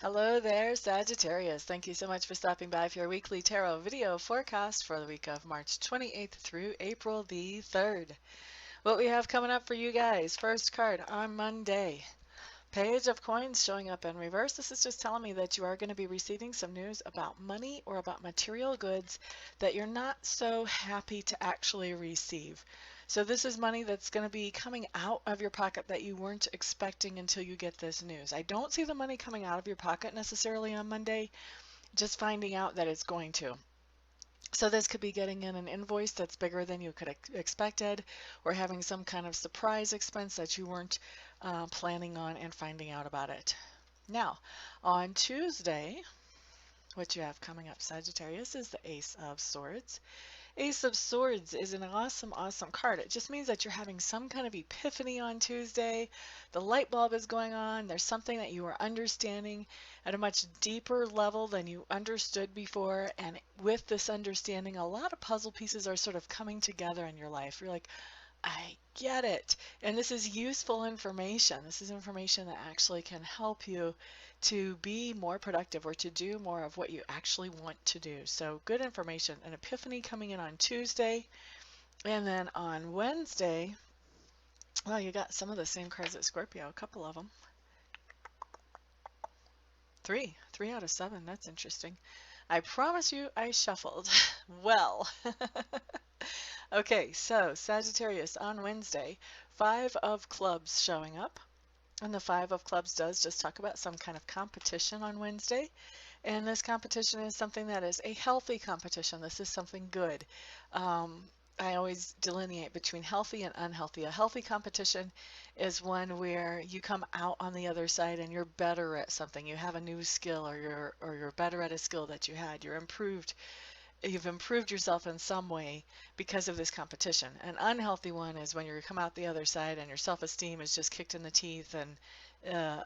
Hello there, Sagittarius. Thank you so much for stopping by for your weekly tarot video forecast for the week of March 28th through April the 3rd. What we have coming up for you guys. First card on Monday. Page of Coins showing up in reverse. This is just telling me that you are going to be receiving some news about money or about material goods that you're not so happy to actually receive. So this is money that's going to be coming out of your pocket that you weren't expecting until you get this news. I don't see the money coming out of your pocket necessarily on Monday, just finding out that it's going to. So this could be getting in an invoice that's bigger than you could expected, or having some kind of surprise expense that you weren't planning on and finding out about it. Now, on Tuesday, what you have coming up, Sagittarius, is the Ace of Swords. Ace of Swords is an awesome, awesome card. It just means that you're having some kind of epiphany on Tuesday. The light bulb is going on. There's something that you are understanding at a much deeper level than you understood before. And with this understanding, a lot of puzzle pieces are sort of coming together in your life. You're like, I get it. And this is useful information. This is information that actually can help you to be more productive or to do more of what you actually want to do. So good information. An epiphany coming in on Tuesday. And then on Wednesday, well, you got some of the same cards as Scorpio, a couple of them. Three out of 7. That's interesting. I promise you I shuffled well. Okay, so Sagittarius on Wednesday, 5 of Clubs showing up. And the 5 of Clubs does just talk about some kind of competition on Wednesday. And this competition is something that is a healthy competition. This is something good. I always delineate between healthy and unhealthy. A healthy competition is one where you come out on the other side and you're better at something. You have a new skill, or you're better at a skill that you had. You've improved yourself in some way because of this competition. An unhealthy one is when you come out the other side and your self-esteem is just kicked in the teeth and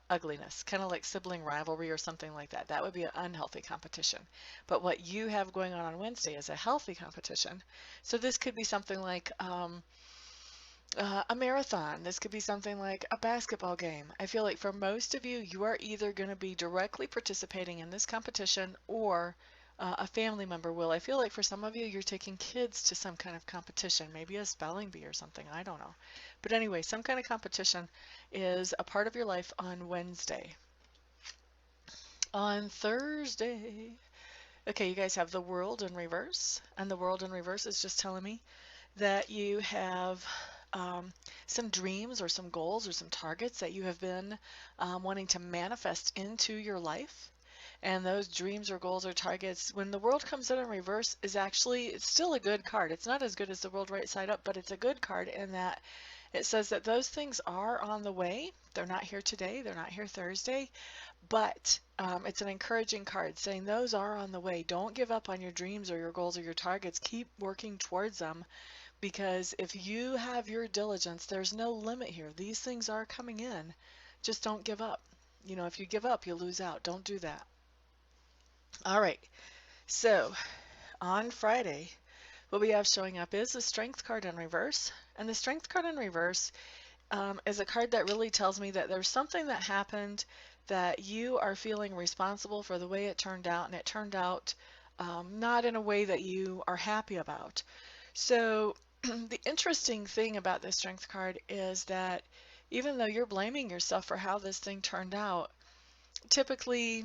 ugliness, kind of like sibling rivalry or something like that. That would be an unhealthy competition. But what you have going on Wednesday is a healthy competition. So this could be something like a marathon. This could be something like a basketball game. I feel like for most of you, you are either going to be directly participating in this competition, or a family member will. I feel like for some of you, you're taking kids to some kind of competition, maybe a spelling bee or something, I don't know. But anyway, some kind of competition is a part of your life on Wednesday. On Thursday, okay, you guys have the World in reverse, and the World in reverse is just telling me that you have some dreams or some goals or some targets that you have been wanting to manifest into your life. And those dreams or goals or targets, when the World comes in reverse, is actually, it's still a good card. It's not as good as the World right side up, but it's a good card in that it says that those things are on the way. They're not here today. They're not here Thursday. But it's an encouraging card saying those are on the way. Don't give up on your dreams or your goals or your targets. Keep working towards them, because if you have your diligence, there's no limit here. These things are coming in. Just don't give up. You know, if you give up, you lose out. Don't do that. All right, so on Friday, what we have showing up is the Strength card in reverse. And the Strength card in reverse is a card that really tells me that there's something that happened that you are feeling responsible for the way it turned out, and it turned out not in a way that you are happy about. So the interesting thing about the Strength card is that even though you're blaming yourself for how this thing turned out, typically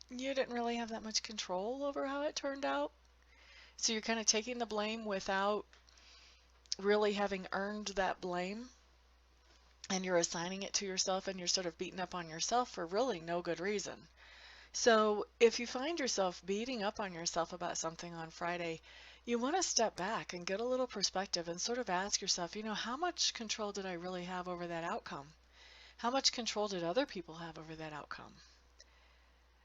you didn't really have that much control over how it turned out. So you're kind of taking the blame without really having earned that blame, and you're assigning it to yourself, and you're sort of beating up on yourself for really no good reason. So if you find yourself beating up on yourself about something on Friday, you want to step back and get a little perspective and sort of ask yourself, you know, how much control did I really have over that outcome? How much control did other people have over that outcome?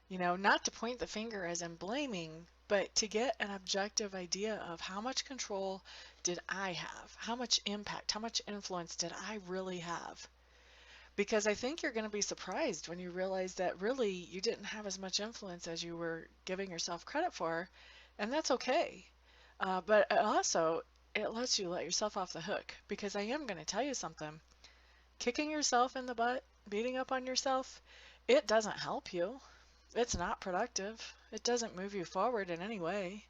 You know, not to point the finger as in blaming, but to get an objective idea of how much control did I have? How much impact, how much influence did I really have? Because I think you're going to be surprised when you realize that really you didn't have as much influence as you were giving yourself credit for, and that's okay. But also, it lets you let yourself off the hook, because I am going to tell you something. Kicking yourself in the butt, beating up on yourself, it doesn't help you. It's not productive. It doesn't move you forward in any way.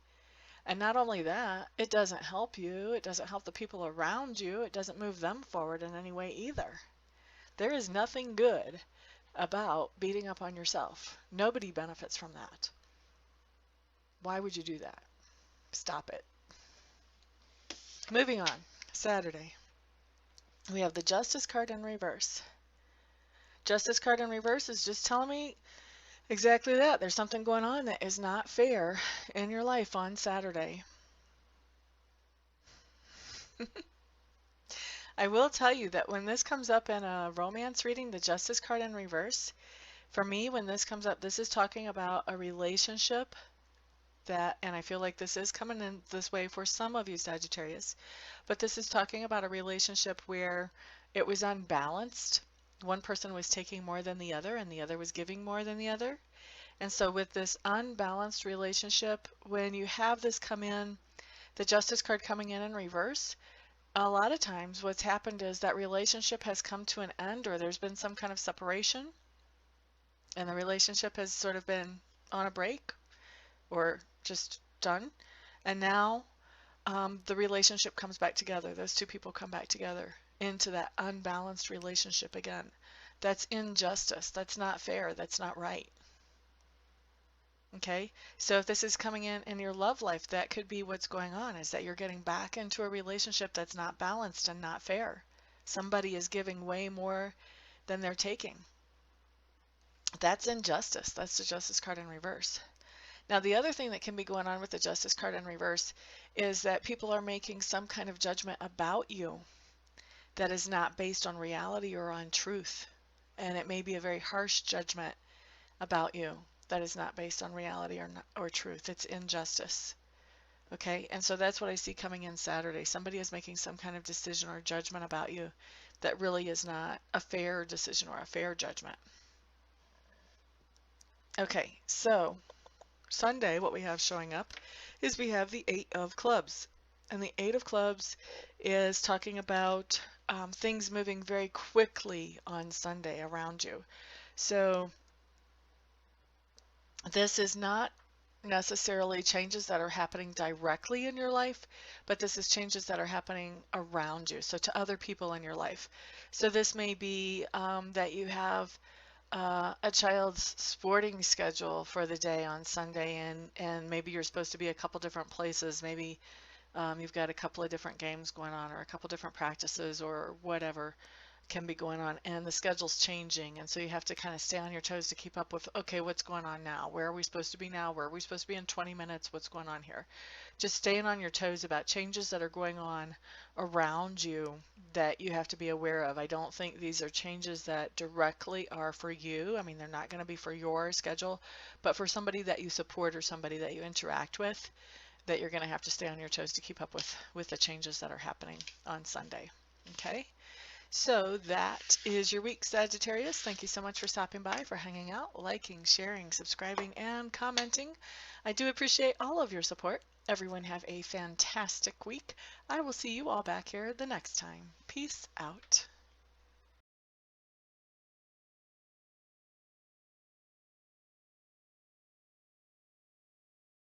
And not only that, it doesn't help you. It doesn't help the people around you. It doesn't move them forward in any way either. There is nothing good about beating up on yourself. Nobody benefits from that. Why would you do that? Stop it. Moving on. Saturday. We have the Justice card in reverse. Justice card in reverse is just telling me exactly that. There's something going on that is not fair in your life on Saturday. I will tell you that when this comes up in a romance reading, the Justice card in reverse, for me, when this comes up, this is talking about a relationship that, and I feel like this is coming in this way for some of you Sagittarius, but this is talking about a relationship where it was unbalanced. One person was taking more than the other, and the other was giving more than the other. And so with this unbalanced relationship, when you have this come in, the Justice card coming in reverse, a lot of times what's happened is that relationship has come to an end, or there's been some kind of separation, and the relationship has sort of been on a break or just done. And now the relationship comes back together. Those two people come back together into that unbalanced relationship again. That's injustice. That's not fair. That's not right. Okay, so if this is coming in your love life, that could be what's going on, is that you're getting back into a relationship that's not balanced and not fair. Somebody is giving way more than they're taking. That's injustice. That's the Justice card in reverse. Now, the other thing that can be going on with the Justice card in reverse is that people are making some kind of judgment about you that is not based on reality or on truth. And it may be a very harsh judgment about you that is not based on reality or truth. It's injustice. Okay, and so that's what I see coming in Saturday. Somebody is making some kind of decision or judgment about you that really is not a fair decision or a fair judgment. Okay, so Sunday, what we have showing up is we have the 8 of Clubs. And the 8 of Clubs is talking about things moving very quickly on Sunday around you. So this is not necessarily changes that are happening directly in your life, but this is changes that are happening around you, so to other people in your life. So this may be that you have a child's sporting schedule for the day on Sunday, and maybe you're supposed to be a couple different places. Maybe you've got a couple of different games going on, or a couple different practices, or whatever can be going on, and the schedule's changing, and so you have to kind of stay on your toes to keep up with, okay, what's going on now? Where are we supposed to be now? Where are we supposed to be in 20 minutes? What's going on here? Just staying on your toes about changes that are going on around you that you have to be aware of. I don't think these are changes that directly are for you. I mean, they're not going to be for your schedule, but for somebody that you support or somebody that you interact with, that you're going to have to stay on your toes to keep up with the changes that are happening on Sunday. Okay? So that is your week, Sagittarius. Thank you so much for stopping by, for hanging out, liking, sharing, subscribing, and commenting. I do appreciate all of your support. Everyone have a fantastic week. I will see you all back here the next time. Peace out.